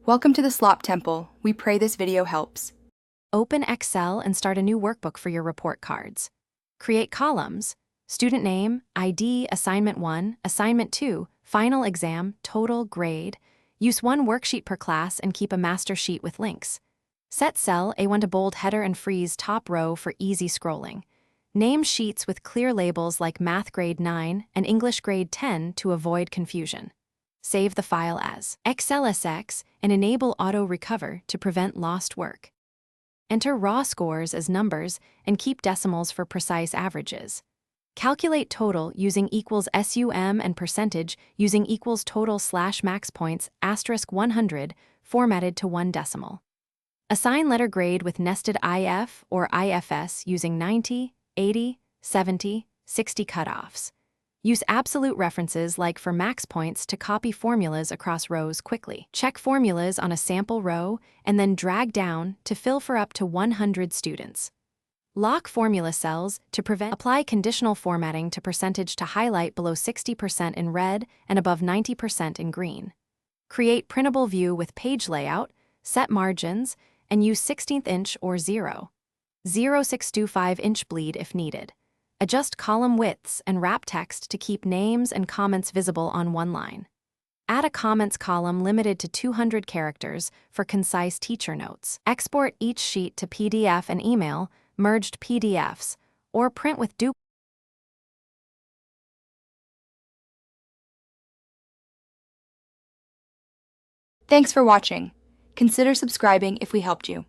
Welcome to the Slop Temple. We pray this video helps. Open Excel and start a new workbook for your report cards. Create columns: student name, ID, assignment 1, assignment 2, final exam, total, grade. Use one worksheet per class and keep a master sheet with links. Set cell A1 to bold header and freeze top row for easy scrolling. Name sheets with clear labels like Math Grade 9 and English Grade 10 to avoid confusion. Save the file as XLSX and enable auto recover to prevent lost work. Enter raw scores as numbers and keep decimals for precise averages. Calculate total using equals SUM and percentage using equals total / max points *100 formatted to 1 decimal. Assign letter grade with nested IF or IFS using 90, 80, 70, 60 cutoffs. Use absolute references like for max points to copy formulas across rows quickly. Check formulas on a sample row and then drag down to fill for up to 100 students. Lock formula cells to prevent. Apply conditional formatting to percentage to highlight below 60% in red and above 90% in green. Create printable view with page layout, set margins, and use 16th inch or 0.0625 inch bleed if needed. Adjust column widths and wrap text to keep names and comments visible on one line. Add a comments column limited to 200 characters for concise teacher notes. Export each sheet to PDF and email, merged PDFs, or print with duplicate. Thanks for watching. Consider subscribing if we helped you.